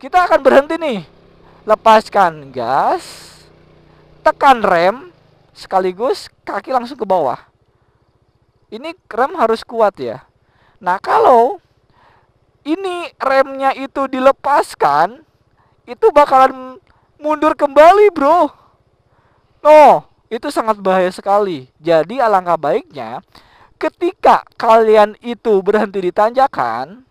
kita akan berhenti nih. Lepaskan gas, tekan rem, sekaligus kaki langsung ke bawah. Ini rem harus kuat ya. Nah, kalau ini remnya itu dilepaskan, itu bakalan mundur kembali, bro. No, itu sangat bahaya sekali. Jadi alangkah baiknya ketika kalian itu berhenti di tanjakan,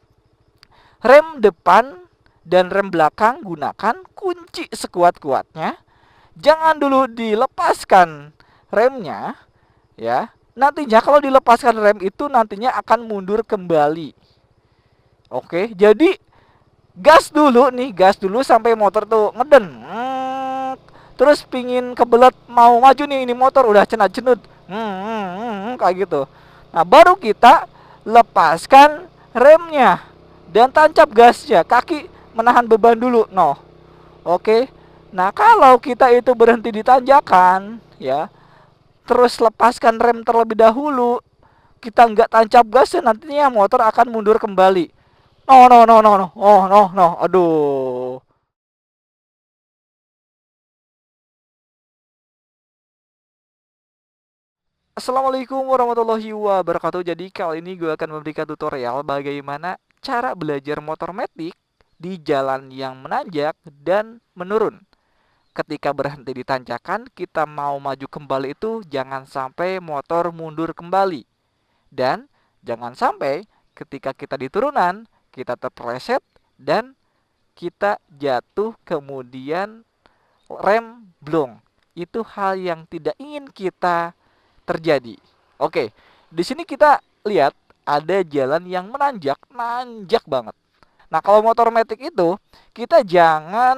rem depan dan rem belakang gunakan kunci sekuat-kuatnya. Jangan dulu dilepaskan remnya ya. Nantinya kalau dilepaskan rem itu nantinya akan mundur kembali. Oke, jadi gas dulu nih, gas dulu sampai motor tuh ngeden. Terus pingin kebelet mau maju nih, ini motor udah cenut-cenut. Kayak gitu. Nah, baru kita lepaskan remnya dan tancap gasnya. Kaki menahan beban dulu. No. Oke. Nah, kalau kita itu berhenti di tanjakan, ya, terus lepaskan rem terlebih dahulu, kita nggak tancap gasnya, nantinya motor akan mundur kembali. No, no, no, no, no. Oh, no, no. Aduh. Assalamualaikum warahmatullahi wabarakatuh. Jadi kali ini gue akan memberikan tutorial bagaimana cara belajar motor metik di jalan yang menanjak dan menurun. Ketika berhenti di tanjakan, kita mau maju kembali itu jangan sampai motor mundur kembali. Dan jangan sampai ketika kita di turunan, kita terpeleset dan kita jatuh kemudian rem blong. Itu hal yang tidak ingin kita terjadi. Oke, di sini kita lihat ada jalan yang menanjak, nanjak banget. Nah, kalau motor metik itu kita jangan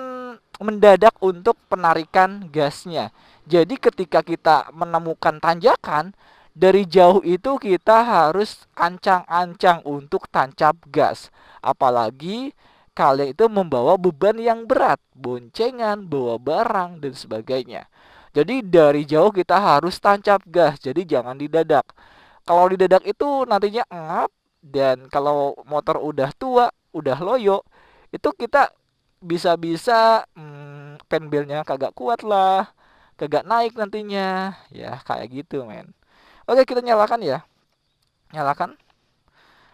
mendadak untuk penarikan gasnya. Jadi ketika kita menemukan tanjakan, dari jauh itu kita harus ancang-ancang untuk tancap gas. Apalagi kalian itu membawa beban yang berat, boncengan, bawa barang dan sebagainya. Jadi dari jauh kita harus tancap gas. Jadi jangan didadak. Kalau didadak itu nantinya ngap, dan kalau motor udah tua, udah loyo, itu kita bisa-bisa penbelnya kagak kuat lah, kagak naik nantinya. Ya kayak gitu, men. Oke, kita nyalakan ya. Nyalakan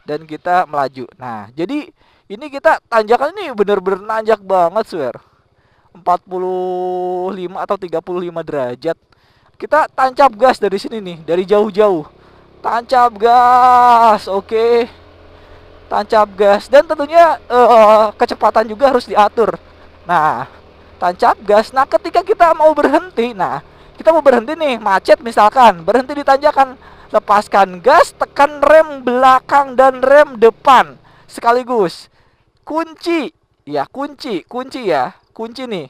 dan kita melaju. Nah, jadi ini kita tanjakan ini bener-bener nanjak banget, swear. 45 atau 35 derajat. Kita tancap gas dari sini nih, dari jauh-jauh. Tancap gas, oke. Tancap gas dan tentunya kecepatan juga harus diatur. Nah, tancap gas. Nah, ketika kita mau berhenti, nah, kita mau berhenti nih, macet misalkan, berhenti di tanjakan, lepaskan gas, tekan rem belakang dan rem depan sekaligus. Kunci, ya kunci ya, kunci nih.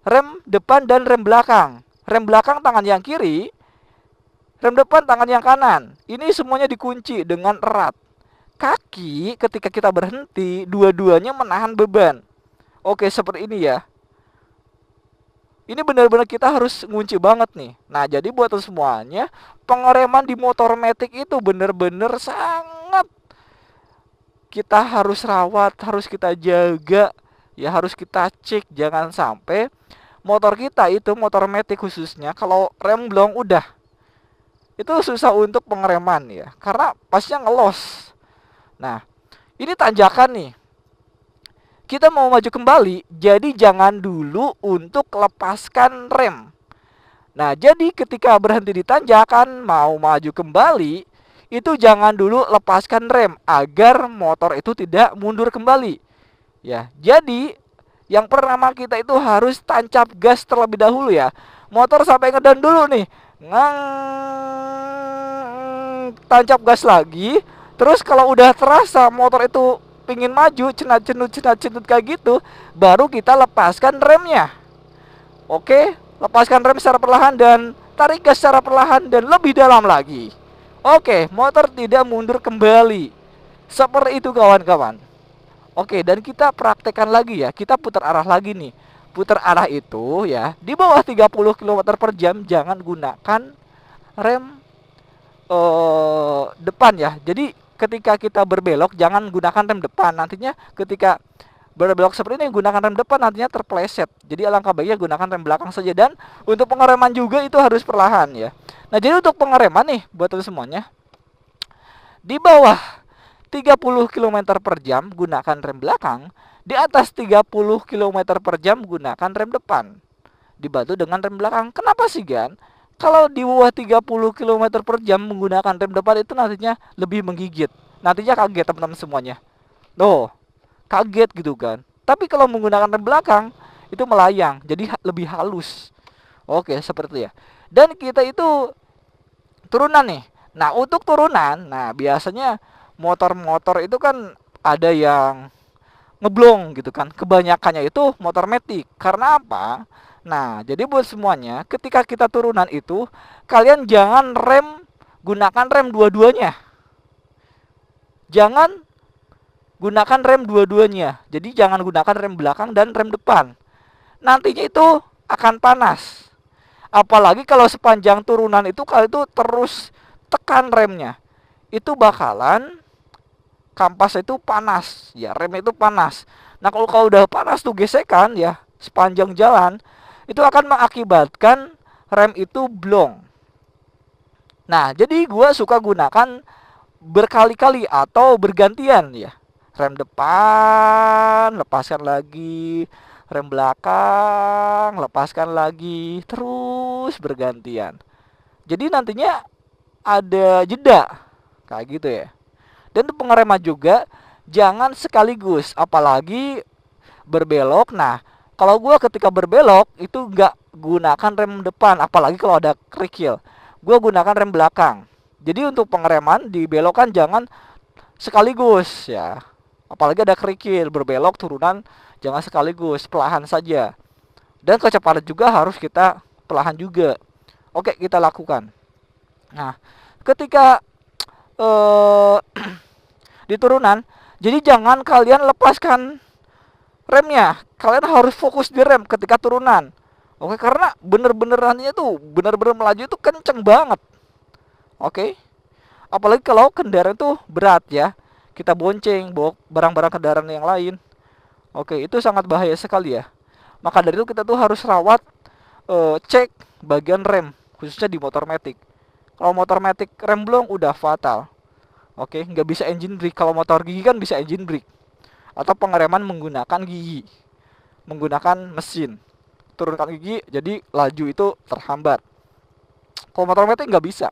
Rem depan dan rem belakang. Rem belakang tangan yang kiri, rem depan tangan yang kanan. Ini semuanya dikunci dengan erat. Kaki ketika kita berhenti, dua-duanya menahan beban. Oke, seperti ini ya. Ini benar-benar kita harus ngunci banget nih. Nah, jadi buat semuanya, pengereman di motor metik itu benar-benar sangat kita harus rawat, harus kita jaga, ya harus kita cek. Jangan sampai motor kita itu, motor metik khususnya, kalau rem blong udah, itu susah untuk pengereman ya, karena pasnya ngelos. Nah, ini tanjakan nih, kita mau maju kembali, jadi jangan dulu untuk lepaskan rem. Nah, jadi ketika berhenti di tanjakan mau maju kembali, itu jangan dulu lepaskan rem agar motor itu tidak mundur kembali. Ya, jadi yang pertama kita itu harus tancap gas terlebih dahulu ya. Motor sampai ngeden dulu nih. Tancap gas lagi. Terus kalau udah terasa motor itu pingin maju, cenat-cenut kayak gitu, baru kita lepaskan remnya. Oke, lepaskan rem secara perlahan dan tarik gas secara perlahan dan lebih dalam lagi. Oke, motor tidak mundur kembali. Seperti itu kawan-kawan. Oke, dan kita praktekkan lagi ya. Kita putar arah lagi nih. Putar arah itu ya, di bawah 30 km per jam jangan gunakan rem depan ya. Jadi ketika kita berbelok jangan gunakan rem depan. Nantinya ketika berbelok seperti ini gunakan rem depan nantinya terpleset. Jadi alangkah baiknya gunakan rem belakang saja. Dan untuk pengereman juga itu harus perlahan ya. Nah, jadi untuk pengereman nih buat teman semuanya, di bawah 30 km per jam gunakan rem belakang, di atas 30 km per jam gunakan rem depan, dibantu dengan rem belakang. Kenapa sih, Gan? Kalau di bawah 30 km per jam menggunakan rem depan itu nantinya lebih menggigit. Nantinya kaget teman-teman semuanya. Loh, kaget gitu kan. Tapi kalau menggunakan rem belakang itu melayang, jadi lebih halus. Oke, seperti itu ya. Dan kita itu turunan nih. Nah, untuk turunan, nah biasanya motor-motor itu kan ada yang ngeblong gitu kan. Kebanyakannya itu motor matic. Karena apa? Nah, jadi buat semuanya, ketika kita turunan itu, kalian jangan gunakan rem dua-duanya. Jangan gunakan rem dua-duanya. Jadi jangan gunakan rem belakang dan rem depan. Nantinya itu akan panas. Apalagi kalau sepanjang turunan itu kalian itu terus tekan remnya. Itu bakalan kampas itu panas. Ya, rem itu panas. Nah, kalau udah panas tuh gesekan ya sepanjang jalan, itu akan mengakibatkan rem itu blong. Nah, jadi gua suka gunakan berkali-kali atau bergantian ya. Rem depan, lepaskan lagi. Rem belakang, lepaskan lagi. Terus bergantian. Jadi nantinya ada jeda. Kayak gitu ya. Dan untuk pengereman juga jangan sekaligus. Apalagi berbelok. Nah, kalau gue ketika berbelok itu nggak gunakan rem depan, apalagi kalau ada kerikil, gue gunakan rem belakang. Jadi untuk pengereman di belokan jangan sekaligus ya. Apalagi ada kerikil, berbelok turunan jangan sekaligus, pelahan saja. Dan kecepatan juga harus kita pelahan juga. Oke, kita lakukan. Nah, ketika di turunan, jadi jangan kalian lepaskan remnya, kalian harus fokus di rem ketika turunan. Oke, karena bener-bener nantinya tuh bener-bener melaju itu kenceng banget. Oke, apalagi kalau kendaraan tuh berat ya, kita bonceng bawa barang-barang kendaraan yang lain. Oke, itu sangat bahaya sekali ya. Maka dari itu kita tuh harus rawat, cek bagian rem, khususnya di motor matic. Kalau motor matic rem blong udah fatal. Oke, nggak bisa engine brake. Kalau motor gigi kan bisa engine brake. Atau pengereman menggunakan gigi, menggunakan mesin. Turunkan gigi, jadi laju itu terhambat. Kalau motor matic nggak bisa.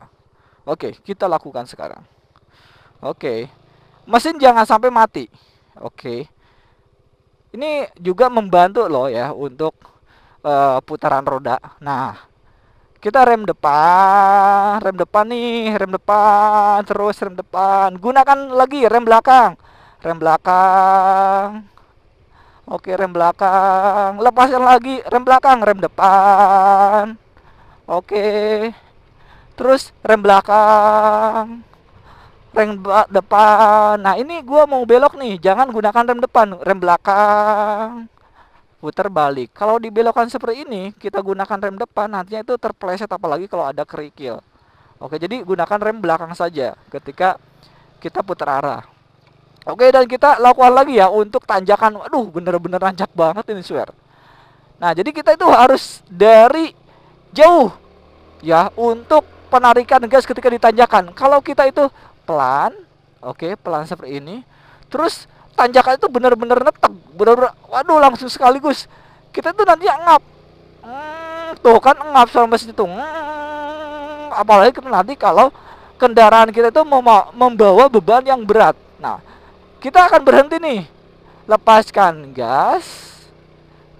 Oke, kita lakukan sekarang. Oke, mesin jangan sampai mati. Oke, ini juga membantu loh ya untuk putaran roda. Nah, kita rem depan nih, rem depan, terus rem depan. Gunakan lagi rem belakang. Rem belakang. Oke, rem belakang. Lepaskan lagi rem belakang, rem depan. Oke. Terus rem belakang. Rem depan. Nah, ini gua mau belok nih. Jangan gunakan rem depan, rem belakang. Putar balik. Kalau dibelokan seperti ini, kita gunakan rem depan, nantinya itu terpleset apalagi kalau ada kerikil. Oke, jadi gunakan rem belakang saja ketika kita putar arah. Oke, dan kita lakukan lagi ya untuk tanjakan. Aduh, bener-bener nanjak banget ini, swear. Nah, jadi kita itu harus dari jauh ya untuk penarikan gas ketika ditanjakan. Kalau kita itu pelan, oke, pelan seperti ini. Terus tanjakan itu benar-benar netek, benar-benar, waduh, langsung sekaligus. Kita tuh nanti ngap. Tuh kan ngap sampai situ. Apalagi nanti kalau kendaraan kita itu membawa beban yang berat. Nah, kita akan berhenti nih. Lepaskan gas,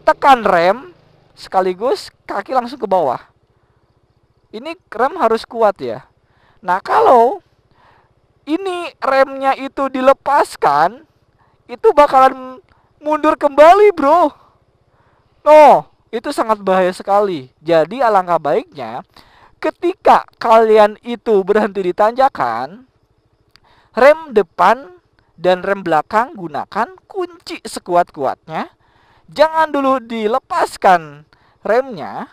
tekan rem, sekaligus kaki langsung ke bawah. Ini rem harus kuat ya. Nah, kalau ini remnya itu dilepaskan, itu bakalan mundur kembali, bro. No, itu sangat bahaya sekali. Jadi alangkah baiknya ketika kalian itu berhenti di tanjakan, rem depan dan rem belakang gunakan kunci sekuat-kuatnya. Jangan dulu dilepaskan remnya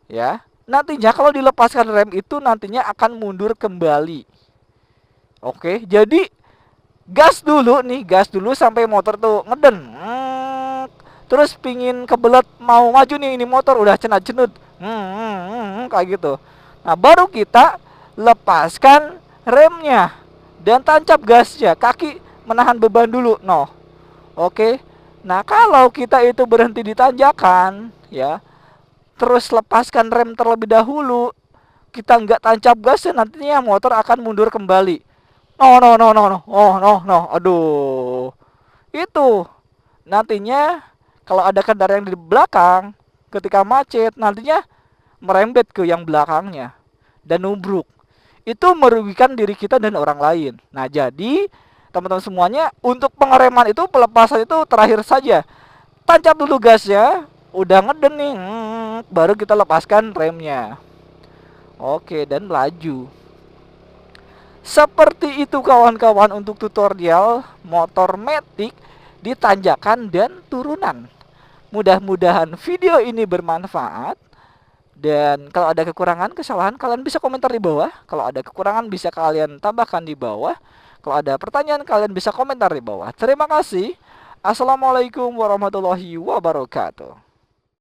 ya. Nantinya kalau dilepaskan rem itu nantinya akan mundur kembali. Oke, jadi gas dulu nih, gas dulu sampai motor tuh ngeden. terus pingin kebelet mau maju nih, ini motor udah cenut-cenut, kayak gitu. Nah baru kita lepaskan remnya dan tancap gasnya, kaki menahan beban dulu, no. Oke. Nah kalau kita itu berhenti di tanjakan, ya, terus lepaskan rem terlebih dahulu, kita nggak tancap gas, nantinya motor akan mundur kembali. No, no, no, no, no, oh, no, no, aduh, itu nantinya kalau ada kendaraan yang di belakang ketika macet, nantinya merembet ke yang belakangnya dan nubruk. Itu merugikan diri kita dan orang lain. Nah jadi teman-teman semuanya, untuk pengereman itu, pelepasan itu terakhir saja. Tancap dulu gasnya, udah ngeden nih, baru kita lepaskan remnya. Oke, dan laju. Seperti itu kawan-kawan untuk tutorial motor Matic di tanjakan dan turunan. Mudah-mudahan video ini bermanfaat. Dan kalau ada kekurangan, kesalahan, kalian bisa komentar di bawah. Kalau ada kekurangan bisa kalian tambahkan di bawah. Kalau ada pertanyaan, kalian bisa komentar di bawah. Terima kasih. Assalamualaikum warahmatullahi wabarakatuh.